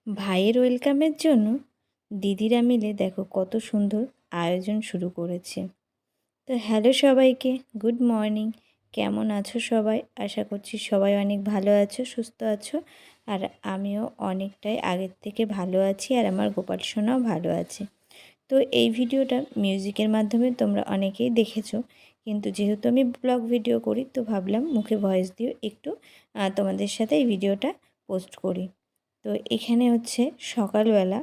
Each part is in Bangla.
ভাইয়ের ওয়েলকামের জন্য দিদিরা মিলে দেখো কত সুন্দর আয়োজন শুরু করেছে। তো হ্যালো সবাইকে, গুড মর্নিং। কেমন আছো সবাই? আশা করছি সবাই অনেক ভালো আছো, সুস্থ আছো। আর আমিও অনেকটাই আগের থেকে ভালো আছি, আর আমার গোপাল সোনাও ভালো আছে। তো এই ভিডিওটা মিউজিকের মাধ্যমে তোমরা অনেকেই দেখেছো, কিন্তু যেহেতু আমি ব্লগ ভিডিও করি তো ভাবলাম মুখে ভয়েস দিয়েও একটু তোমাদের সাথে এই ভিডিওটা পোস্ট করি। তো এখানে হচ্ছে সকালবেলা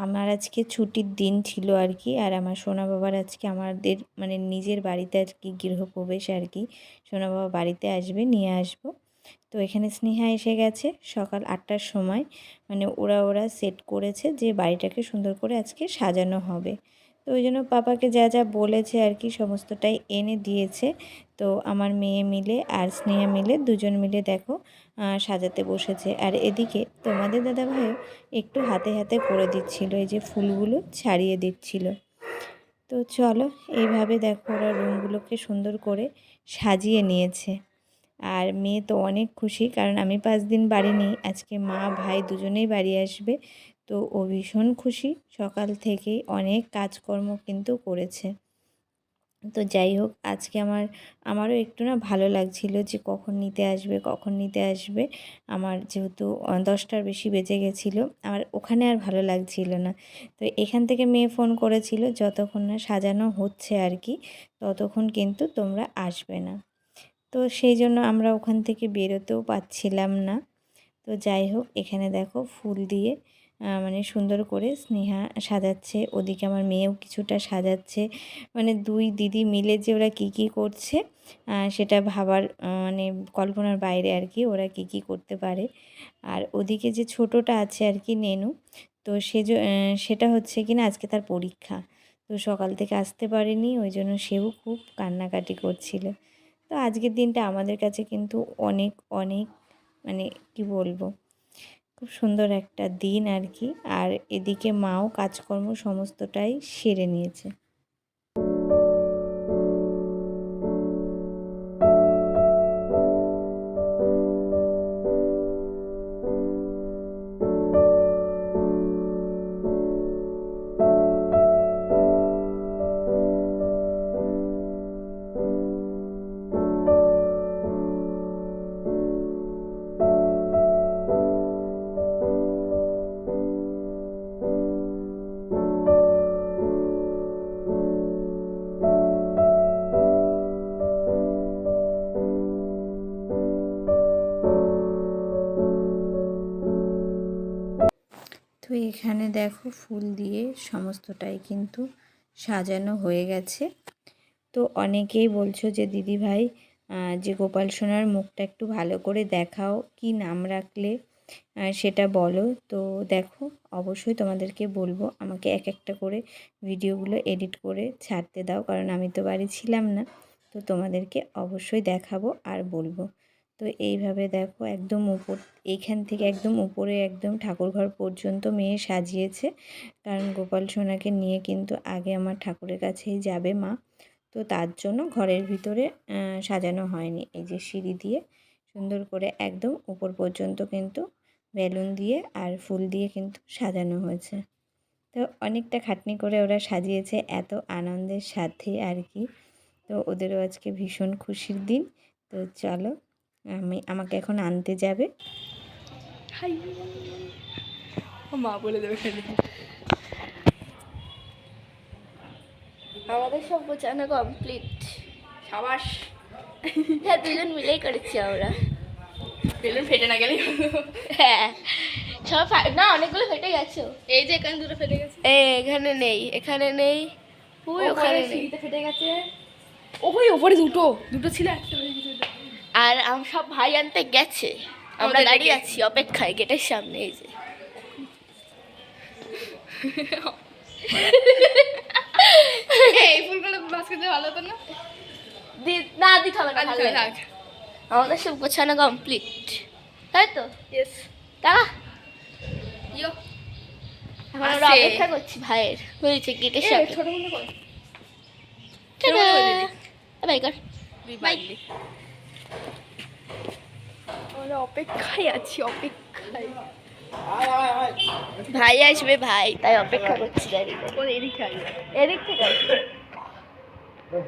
আমার আজকে ছুটির দিন ছিল আর কি, আর আমার সোনা বাবার আজকে আমাদের মানে নিজের বাড়িতে আর কি গৃহপ্রবেশ আর কি। সোনা বাবা বাড়িতে আসবে, নিয়ে আসবো। তো এখানে স্নেহা এসে গেছে সকাল 8টার সময়। মানে ওরা সেট করেছে যে বাড়িটাকে সুন্দর করে আজকে সাজানো হবে। তো ওই জন্য পাপাকে যা যা বলেছে আর কি সমস্তটাই এনে দিয়েছে। তো আমার মেয়ে মিলে আর স্নেহা মিলে দুজন মিলে দেখো সাজাতে বসেছে। আর এদিকে তোমাদের দাদাভাইও একটু হাতে হাতে করে দিচ্ছিল, এই যে ফুলগুলো ছাড়িয়ে দিচ্ছিল। তো চলো, এইভাবে দেখো ওরা রুমগুলোকে সুন্দর করে সাজিয়ে নিয়েছে। আর মেয়ে তো অনেক খুশি, কারণ আমি 5 দিন বাড়ি নেই, আজকে মা ভাই দুজনেই বাড়ি আসবে। তো ও ভীষণ খুশি, সকাল থেকেই অনেক কাজকর্ম কিন্তু করেছে। তো যাই হোক, আজকে আমারও একটু না ভালো লাগছিল যে কখন নিতে আসবে। আমার যেহেতু 10টার বেশি বেজে গেছিলো, আমার ওখানে আর ভালো লাগছিল না। তো এখান থেকে মেয়ে ফোন করেছিল, যতক্ষণ না সাজানো হচ্ছে আর কি ততক্ষণ কিন্তু তোমরা আসবে না। তো সেই জন্য আমরা ওখান থেকে বেরোতেও পাচ্ছিলাম না। তো যাই হোক, এখানে দেখো ফুল দিয়ে মানে সুন্দর করে স্নেহা সাজাচ্ছে, ওদিকে আমার মেয়েও কিছুটা সাজাচ্ছে। মানে দুই দিদি মিলে যে ওরা কী করছে সেটা ভাবার মানে কল্পনার বাইরে আর কি, ওরা কী করতে পারে। আর ওদিকে যে ছোটোটা আছে আর কি নেনু, তো সেটা হচ্ছে কি না আজকে তার পরীক্ষা। তো সকাল থেকে আসতে পারেনি, ওই জন্য সেও খুব কান্নাকাটি করছিল। তো আজকের দিনটা আমাদের কাছে কিন্তু অনেক অনেক মানে কি বলবো, খুব সুন্দর একটা দিন আর কি। আর এদিকে মাও কাজকর্ম সমস্তটাই সেরে নিয়েছে। তো এখানে দেখো ফুল দিয়ে সমস্তটাই কিন্তু সাজানো হয়ে গেছে। তো অনেকেই বলছো যে দিদি ভাই যে গোপাল সোনার মুখটা একটু ভালো করে দেখাও, কি নাম রাখলে সেটা বলো। তো দেখো, অবশ্যই তোমাদেরকে বলবো আমাকে এক একটা করে ভিডিওগুলো এডিট করে ছাড়তে দাও, কারণ আমি তো বাড়ি ছিলাম না। তো তোমাদেরকে অবশ্যই দেখাবো আর বলবো। তো এইভাবে দেখো একদম এইখান থেকে একদম উপরে একদম ঠাকুরঘর পর্যন্ত মেয়ে সাজিয়েছে, কারণ গোপাল সোনাকে নিয়ে কিন্তু আগে আমার ঠাকুরের কাছেই যাবে মা। তো তার জন্য ঘরের ভিতরে সাজানো হয়নি। এই যে সিঁড়ি দিয়ে সুন্দর করে একদম উপর পর্যন্ত কিন্তু বেলুন দিয়ে আর ফুল দিয়ে কিন্তু সাজানো হয়েছে। তো অনেকটা খাটনি করে ওরা সাজিয়েছে এত আনন্দের সাথে আর কি। তো ওদেরও আজকে ভীষণ খুশির দিন। তো চলো, আমাকে এখন আনতে যাবে। হাই, ও মা বলে দেবে ফেলে। আমাদের সব গোছানো কমপ্লিট। সাবাস। হ্যাঁ, দুজন মিলেই করেছি আমরা। বেলুন ফেটে না গেলেই হ্যাঁ, সব না, অনেকগুলো ফেটে গেছে। এই যে এখানে দুটো ফেটে গেছে, এখানে নেই, এখানে নেই, ওই ওখানে সিঁড়িতে ফেটে গেছে। ওই ওপরে দুটো ছিল একটা। আর সব ভাই আনতে গেছে, আমরা দাঁড়িয়ে আছি অপেক্ষায় গেটের সামনে। এই যে এই ফুলগুলো বাস্কেটে ভালো হতো না? না, দিতে হবে না, আমাদের সব গোছানো কমপ্লিট, তাই তো? ইয়েস। তা আমরা অপেক্ষা করছি ভাইয়ের, হয়েছে গেটের সামনে। ছোট মনে কর, বাই কর, বাই। আমরা অপেক্ষায় আছি, অপেক্ষায়। ভাই আসবে, ভাই তাই অপেক্ষা করছি দাঁড়িয়ে। এদিক থেকে আসবে।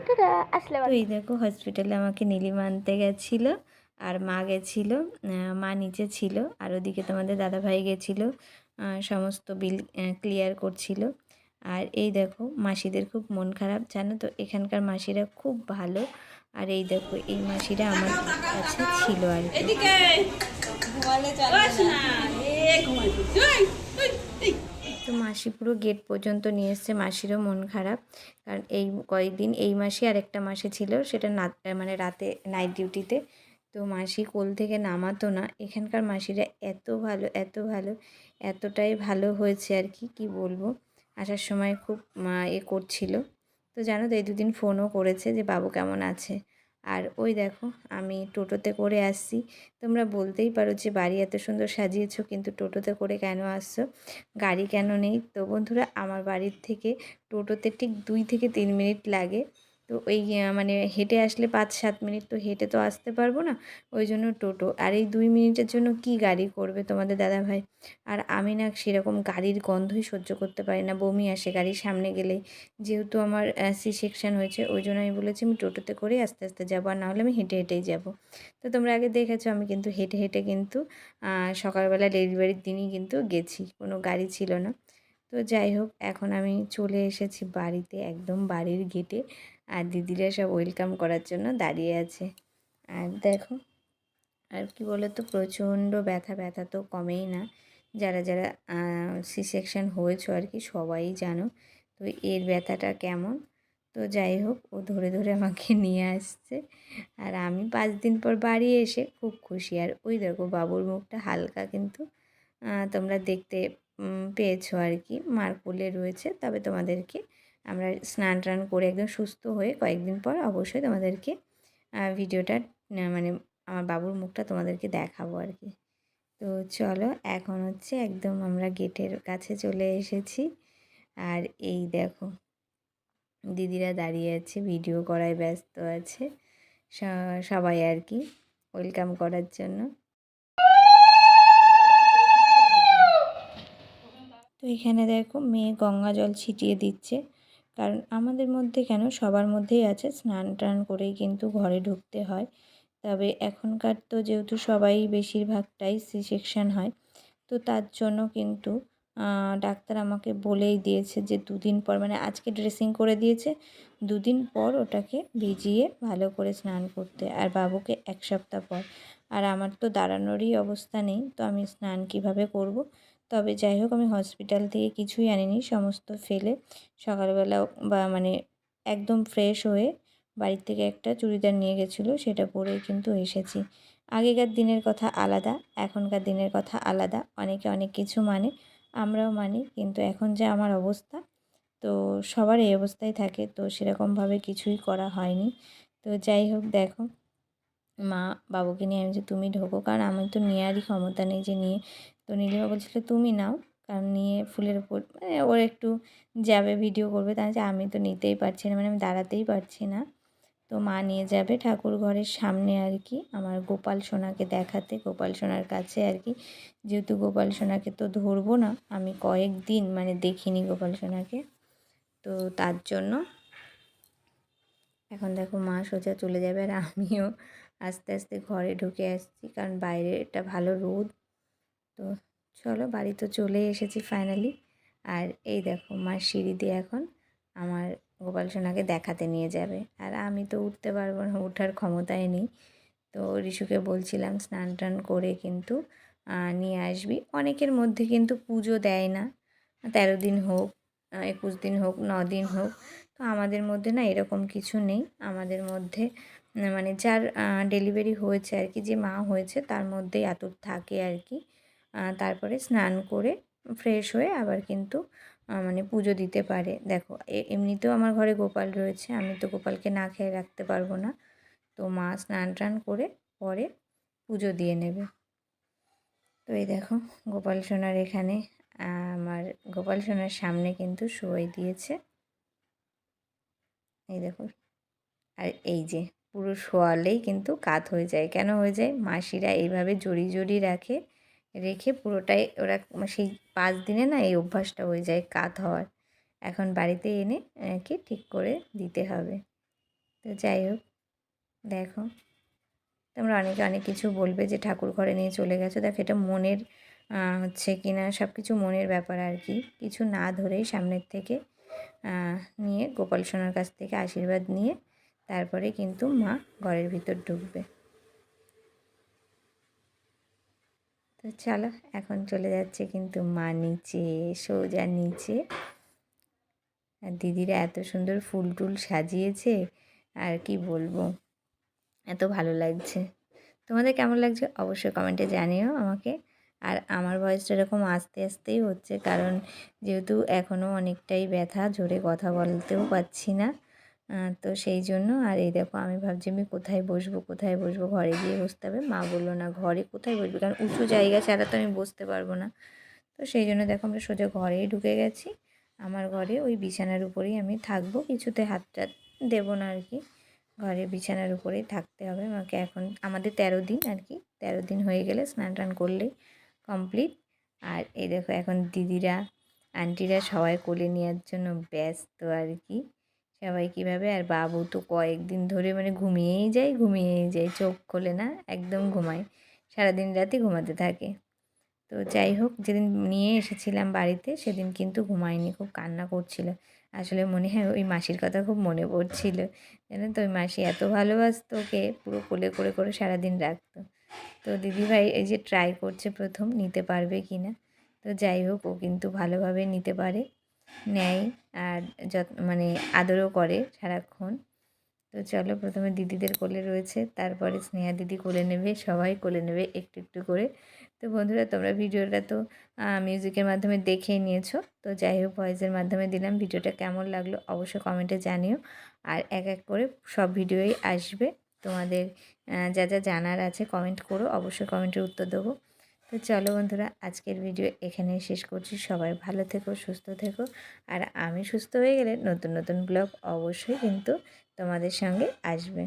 টাটা, আসলে তো এই দেখো হসপিটালে আমাকে নীলিমা আনতে গেছিলো আর মা গেছিলো, মা নিচে ছিল আর ওদিকে তোমাদের দাদাভাই গেছিলো সমস্ত বিল ক্লিয়ার করছিল। আর এই দেখো মাসিদের খুব মন খারাপ জানো তো, এখানকার মাসিরা খুব ভালো। আর এই দেখো এই মাসিরা আমার কাছে ছিল আর কি। তো মাসি পুরো গেট পর্যন্ত নিয়ে এসছে, মাসিরও মন খারাপ কারণ এই কয়েকদিন এই মাসে আর একটা মাসে ছিল সেটা মানে রাতে নাইট ডিউটিতে। তো মাসি কোল থেকে নামাতো না। এখানকার মাসিরা এত ভালো এত ভালো, এতটাই ভালো হয়েছে আর কি কী বলবো। আসার সময় খুব করছিল। তো জানো তো এই দুদিন ফোনও করেছে যে বাবু কেমন আছে। আর ওই দেখো আমি টোটোতে করে আসছি। তোমরা বলতেই পারো যে বাড়ি এত সুন্দর সাজিয়েছো কিন্তু টোটোতে করে কেন আসছো, গাড়ি কেন নেই। তো বন্ধুরা আমার বাড়ির থেকে টোটোতে ঠিক 2 থেকে 3 মিনিট লাগে। তো ওই মানে হেঁটে আসলে 5-7 মিনিট, তো হেঁটে তো আসতে পারবো না, ওই জন্য টোটো। আর এই 2 মিনিটের জন্য কি গাড়ি করবে তোমাদের দাদাভাই। আর আমি না সেরকম গাড়ির গন্ধই সহ্য করতে পারি না, বমি আসে গাড়ির সামনে গেলেই। যেহেতু আমার সি সেকশন হয়েছে ওই জন্য আমি বলেছি আমি টোটোতে করে আস্তে আস্তে যাবো, আর নাহলে আমি হেঁটে হেঁটেই যাবো। তো তোমরা আগে দেখেছো আমি কিন্তু হেঁটে হেঁটে কিন্তু সকালবেলা ডেলিভারির দিনই কিন্তু গেছি, কোনো গাড়ি ছিল না। তো যাই হোক এখন আমি চলে এসেছি বাড়িতে, একদম বাড়ির গেটে। আর দিদিরা সব ওয়েলকাম করার জন্য দাঁড়িয়ে আছে। আর দেখো আর কি বলো তো, প্রচণ্ড ব্যথা, ব্যথা তো কমেই না। যারা যারা সি সেকশন হয়েছো আর কি সবাই জানো তো এর ব্যথাটা কেমন। তো যাই হোক ও ধরে ধরে আমাকে নিয়ে আসছে। আর আমি 5 দিন পর বাড়ি এসে খুব খুশি। আর ওই দেখো বাবুর মুখটা হালকা কিন্তু তোমরা দেখতে পেয়েছো আর কি, মার কোলে রয়েছে। তবে তোমাদেরকে আমরা স্নান টান করে একদম সুস্থ হয়ে কয়েকদিন পর অবশ্যই তোমাদেরকে ভিডিওটা মানে আমার বাবুর মুখটা তোমাদেরকে দেখাবো আর কি। তো চলো এখন হচ্ছে একদম আমরা গেটের কাছে চলে এসেছি। আর এই দেখো দিদিরা দাঁড়িয়ে আছে, ভিডিও করায় ব্যস্ত আছে সবাই আর কি ওয়েলকাম করার জন্য। তো এখানে দেখো মেয়ে গঙ্গা জল ছিটিয়ে দিচ্ছে, কারণ আমাদের মধ্যে কেন সবার মধ্যেই আছে স্নান টান করেই কিন্তু ঘরে ঢুকতে হয়। তবে এখনকার তো যেহেতু সবাই বেশিরভাগটাই সি সেকশন হয়, তো তার জন্য কিন্তু ডাক্তার আমাকে বলেই দিয়েছে যে 2 দিন পর, মানে আজকে ড্রেসিং করে দিয়েছে, 2 দিন পর ওটাকে ভিজিয়ে ভালো করে স্নান করতে, আর বাবুকে 1 সপ্তাহ পর। আর আমার তো দাঁড়ানোরই অবস্থা নেই, তো আমি স্নান কিভাবে করব। তবে যাই হোক আমি হসপিটাল থেকে কিছুই আনিনি, সমস্ত ফেলে সকালবেলা বা মানে একদম ফ্রেশ হয়ে বাড়ির থেকে একটা চুড়িদার নিয়ে গেছিলো সেটা পরেই কিন্তু এসেছি। আগেকার দিনের কথা আলাদা, এখনকার দিনের কথা আলাদা। অনেকে অনেক কিছু মানে, আমরাও মানি, কিন্তু এখন যে আমার অবস্থা, তো সবার এই অবস্থায় থাকে, তো সেরকমভাবে কিছুই করা হয়নি। তো যাই হোক দেখো মা বাবুকে নিয়ে আমি যে তুমি ঢোকো, কারণ আমি তো নেওয়ারই ক্ষমতা নেই যে নিয়ে। তো নীলিমা বলছিল তুমি নাও, কারণ নিয়ে ফুলের উপর মানে ওর একটু যাবে ভিডিও করবে, তাই আমি তো নিতেই পারছি না, মানে আমি দাঁড়াতেই পারছি না। তো মা নিয়ে যাবে ঠাকুর ঘরের সামনে আর কি আমার গোপাল সোনাকে দেখাতে, গোপাল সোনার কাছে আর কি। যেহেতু গোপাল সোনাকে তো ধরবো না আমি কয়েকদিন, মানে দেখিনি গোপাল সোনাকে, তো তার জন্য এখন দেখো মা সোজা চলে যাবে আর আমিও আস্তে আস্তে ঘরে ঢুকে আসছি, কারণ বাইরে এটা ভালো রোদ। তো চলো বাড়ি তো চলে এসেছি ফাইনালি। আর এই দেখো মার সিঁড়ি দিয়ে এখন আমার গোপাল সোনাকে দেখাতে নিয়ে যাবে, আর আমি তো উঠতে পারবো না, ওঠার ক্ষমতাই নেই। তো ঋষুকে বলছিলাম স্নান টান করে কিন্তু নিয়ে আসবি। অনেকের মধ্যে কিন্তু পুজো দেয় না, 13 দিন হোক 21 দিন হোক 9 দিন হোক। তো আমাদের মধ্যে না এরকম কিছু নেই। আমাদের মধ্যে মানে যার ডেলিভারি হয়েছে আর কি, যে মা হয়েছে তার মধ্যেই আতুর থাকে আর কি। তারপরে স্নান করে ফ্রেশ হয়ে আবার কিন্তু মানে পুজো দিতে পারে। দেখো এমনিতেও আমার ঘরে গোপাল রয়েছে, আমি তো গোপালকে না খেয়ে রাখতে পারবো না। তো মা স্নান টান করে পরে পুজো দিয়ে নেবে। তো এই দেখো গোপাল সোনার এখানে আমার গোপাল সোনার সামনে কিন্তু শোয়াই দিয়েছে, এই দেখো। আর এই যে পুরো শোয়ালেই কিন্তু কাত হয়ে যায়, কেন হয়ে যায়, মাসিরা এইভাবে জড়িয়ে জড়িয়ে রাখে রেখে পুরোটাই ওরা সেই 5 দিনে না এই অভ্যাসটা হয়ে যায় কাত হওয়ার। এখন বাড়িতে এনে একে ঠিক করে দিতে হবে। তো যাই হোক, দেখো তোমরা অনেকে অনেক কিছু বলবে যে ঠাকুর ঘরে নিয়ে চলে গেছো। দেখো এটা মনের হচ্ছে কি না, সব কিছু মনের ব্যাপার আর কি। কিছু না ধরেই সামনের থেকে নিয়ে গোপাল সোনার কাছ থেকে আশীর্বাদ নিয়ে তারপরে কিন্তু মা ঘরের ভিতর ঢুকবে। তো চলো এখন চলে যাচ্ছে কিন্তু মা নিচে, সোজা নিচে। আর দিদিরা এত সুন্দর ফুল টুল সাজিয়েছে আর কি বলবো, এত ভালো লাগছে। তোমাদের কেমন লাগছে অবশ্যই কমেন্টে জানিও আমাকে। আর আমার ভয়েসটা এরকম আস্তে আস্তেই হচ্ছে, কারণ যেহেতু এখনও অনেকটাই ব্যথা, জোরে কথা বলতেও পারছি না। তো সেই জন্য। আর এই দেখো আমি ভাবছি আমি কোথায় বসবো, কোথায় বসবো, ঘরে গিয়ে বসতে হবে। মা বললো না ঘরে কোথায় বসবি, কারণ উঁচু জায়গা ছাড়া তো আমি বসতে পারবো না। তো সেই জন্য দেখো আমরা সোজা ঘরেই ঢুকে গেছি। আমার ঘরে ওই বিছানার উপরেই আমি থাকবো, কিছুতে হাত টাত দেবো না আর কি। ঘরে বিছানার উপরেই থাকতে হবে আমাকে। এখন আমাদের 13 দিন আর কি, 13 দিন হয়ে গেলে স্নান টান করলেই কমপ্লিট। আর এই দেখো এখন দিদিরা আন্টিরা সবাই কোলে নেওয়ার জন্য ব্যস্ত আর কি। সবাই কীভাবে, আর বাবু তো কয়েকদিন ধরে মানে ঘুমিয়েই যায়, চোখ খোলে না, একদম ঘুমায়, সারাদিন রাতে ঘুমাতে থাকে। তো যাই হোক, যেদিন নিয়ে এসেছিলাম বাড়িতে সেদিন কিন্তু ঘুমায়নি, খুব কান্না করছিল। আসলে মনে হয় ওই মাসির কথা খুব মনে পড়ছিল, জানেন তো। ওই মাসি এত ভালোবাসতো ওকে, পুরো কোলে করে করে সারাদিন রাখতো। তো দিদিভাই এই যে ট্রাই করছে প্রথম নিতে পারবে কি না। তো যাই হোক, ও কিন্তু ভালোভাবে নিতে পারে, নেয়, আর মানে আদরও করে সারাক্ষণ। তো চলো, প্রথমে দিদিদের কোলে রয়েছে, তারপরে স্নেহা দিদি কোলে নেবে, সবাই কোলে নেবে একটু একটু করে। তো বন্ধুরা তোমরা ভিডিওটা তো মিউজিকের মাধ্যমে দেখেই নিয়েছো। তো যাই হোক, ভয়েসের মাধ্যমে দিলাম। ভিডিওটা কেমন লাগলো অবশ্যই কমেন্টে জানিও। আর এক এক করে সব ভিডিওই আসবে, তোমাদের যা যা জানার আছে কমেন্ট করো, অবশ্যই কমেন্টের উত্তর দেবো। তো চলো বন্ধুরা, আজকের ভিডিও এখানেই শেষ করছি। সবাই ভালো থেকো, সুস্থ থেকো। আর আমি সুস্থ হয়ে গেলে নতুন নতুন ব্লগ অবশ্যই কিন্তু তোমাদের সঙ্গে আসবে।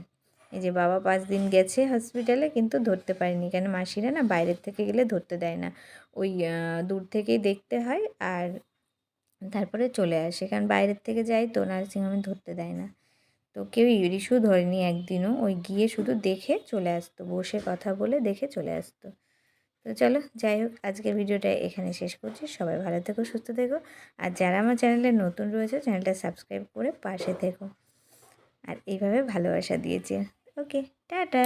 এই যে বাবা 5 দিন গেছে হসপিটালে, কিন্তু ধরতে পারিনি, কেন মাসিরা না বাইরের থেকে গেলে ধরতে দেয় না, ওই দূর থেকেই দেখতে হয় আর তারপরে চলে আসে, কারণ বাইরের থেকে যাই তো নার্সিংহোমে ধরতে দেয় না। তো কেউই রিশু ধরেনি একদিনও, ওই গিয়ে শুধু দেখে চলে আসতো, বসে কথা বলে দেখে চলে আসতো। তো চলো, যাই হোক, আজকের ভিডিওটা এখানে শেষ করছি। সবাই ভালো থেকো, সুস্থ থেকো। আর যারা আমার চ্যানেলে নতুন রয়েছে চ্যানেলটা সাবস্ক্রাইব করে পাশে থেকো। আর এইভাবে ভালোবাসা দিয়েছে। ওকে, টাটা।